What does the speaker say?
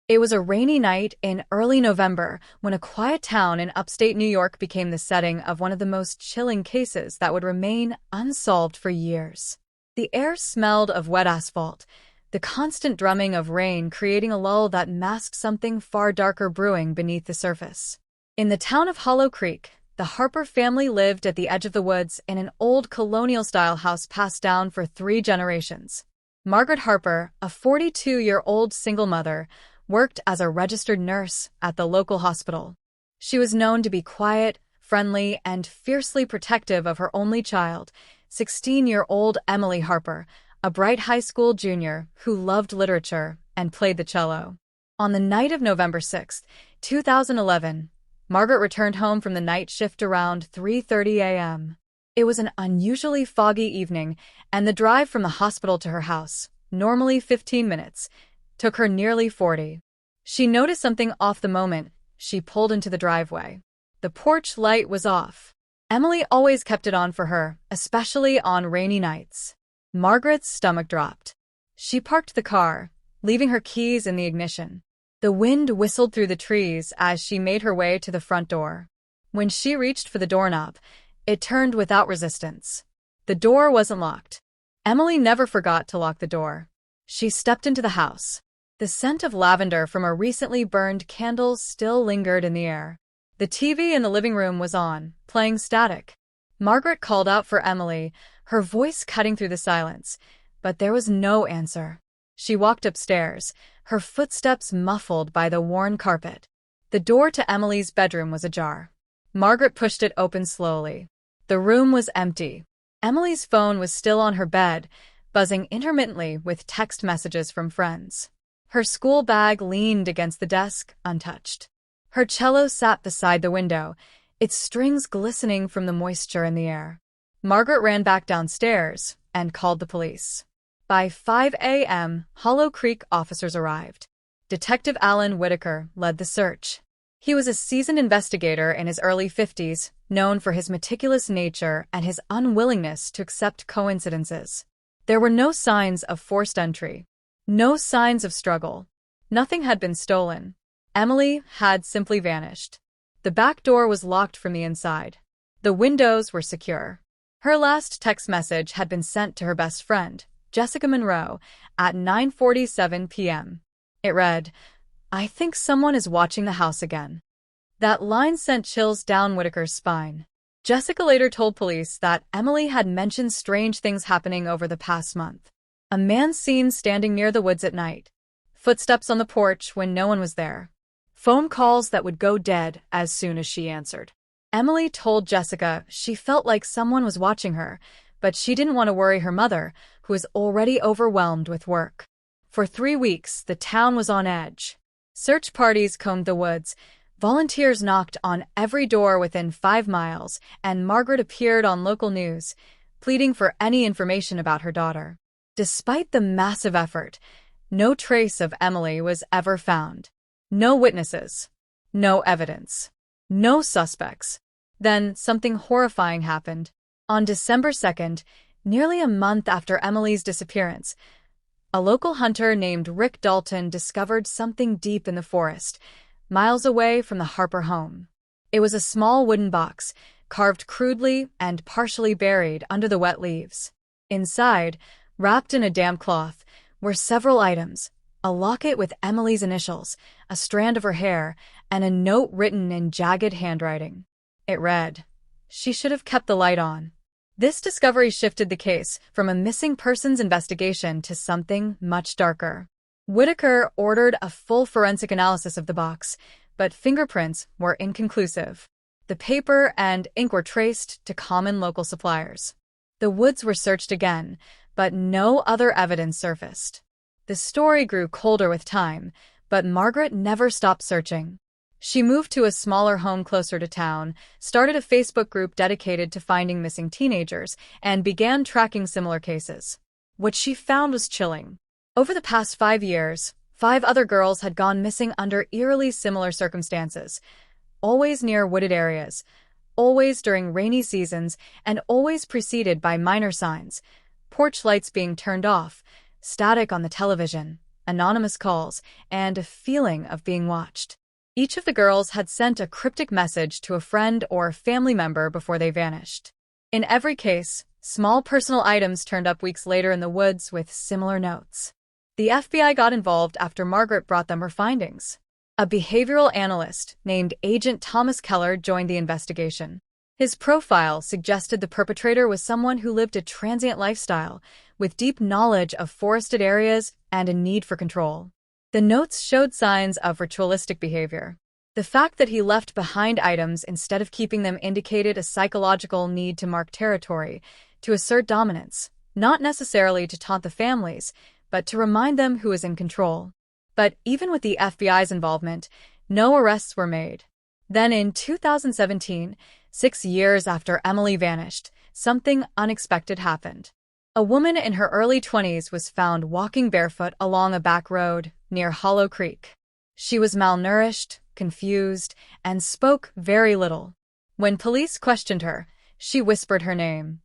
It was a rainy night in early November when a quiet town in upstate New York became the setting of one of the most chilling cases that would remain unsolved for years. The air smelled of wet asphalt, the constant drumming of rain creating a lull that masked something far darker brewing beneath the surface. In the town of Hollow Creek, the Harper family lived at the edge of the woods in an old colonial-style house passed down for 3 generations. Margaret Harper, a 42-year-old single mother, worked as a registered nurse at the local hospital. She was known to be quiet, friendly, and fiercely protective of her only child, 16-year-old Emily Harper, a bright high school junior who loved literature and played the cello. On the night of November 6, 2011, Margaret returned home from the night shift around 3:30 a.m. It was an unusually foggy evening, and the drive from the hospital to her house, normally 15 minutes, took her nearly 40. She noticed something off the moment she pulled into the driveway. The porch light was off. Emily always kept it on for her, especially on rainy nights. Margaret's stomach dropped. She parked the car, leaving her keys in the ignition. The wind whistled through the trees as she made her way to the front door. When she reached for the doorknob, it turned without resistance. The door wasn't locked. Emily never forgot to lock the door. She stepped into the house. The scent of lavender from a recently burned candle still lingered in the air. The TV in the living room was on, playing static. Margaret called out for Emily, her voice cutting through the silence, but there was no answer. She walked upstairs, her footsteps muffled by the worn carpet. The door to Emily's bedroom was ajar. Margaret pushed it open slowly. The room was empty. Emily's phone was still on her bed, buzzing intermittently with text messages from friends. Her school bag leaned against the desk, untouched. Her cello sat beside the window, its strings glistening from the moisture in the air. Margaret ran back downstairs and called the police. By 5 a.m., Hollow Creek officers arrived. Detective Alan Whitaker led the search. He was a seasoned investigator in his early 50s, known for his meticulous nature and his unwillingness to accept coincidences. There were no signs of forced entry. No signs of struggle. Nothing had been stolen. Emily had simply vanished. The back door was locked from the inside. The windows were secure. Her last text message had been sent to her best friend, Jessica Monroe, at 9:47 p.m. It read, "I think someone is watching the house again." That line sent chills down Whitaker's spine. Jessica later told police that Emily had mentioned strange things happening over the past month. A man seen standing near the woods at night. Footsteps on the porch when no one was there. Phone calls that would go dead as soon as she answered. Emily told Jessica she felt like someone was watching her, but she didn't want to worry her mother, who was already overwhelmed with work. For 3 weeks, the town was on edge. Search parties combed the woods. Volunteers knocked on every door within 5 miles, and Margaret appeared on local news, pleading for any information about her daughter. Despite the massive effort, no trace of Emily was ever found. No witnesses. No evidence. No suspects. Then something horrifying happened. On December 2nd, nearly a month after Emily's disappearance, a local hunter named Rick Dalton discovered something deep in the forest, miles away from the Harper home. It was a small wooden box, carved crudely and partially buried under the wet leaves. Inside, wrapped in a damp cloth, were several items: a locket with Emily's initials, a strand of her hair, and a note written in jagged handwriting. It read, "She should have kept the light on." This discovery shifted the case from a missing persons investigation to something much darker. Whitaker ordered a full forensic analysis of the box, but fingerprints were inconclusive. The paper and ink were traced to common local suppliers. The woods were searched again, but no other evidence surfaced. The story grew colder with time, but Margaret never stopped searching. She moved to a smaller home closer to town, started a Facebook group dedicated to finding missing teenagers, and began tracking similar cases. What she found was chilling. Over the past 5 years, 5 other girls had gone missing under eerily similar circumstances, always near wooded areas, always during rainy seasons, and always preceded by minor signs: porch lights being turned off, static on the television, anonymous calls, and a feeling of being watched. Each of the girls had sent a cryptic message to a friend or family member before they vanished. In every case, small personal items turned up weeks later in the woods with similar notes. The FBI got involved after Margaret brought them her findings. A behavioral analyst named Agent Thomas Keller joined the investigation. His profile suggested the perpetrator was someone who lived a transient lifestyle, with deep knowledge of forested areas and a need for control. The notes showed signs of ritualistic behavior. The fact that he left behind items instead of keeping them indicated a psychological need to mark territory, to assert dominance, not necessarily to taunt the families, but to remind them who is in control. But even with the FBI's involvement, no arrests were made. Then in 2017, 6 years after Emily vanished, something unexpected happened. A woman in her early 20s was found walking barefoot along a back road near Hollow Creek. She was malnourished, confused, and spoke very little. When police questioned her, she whispered her name,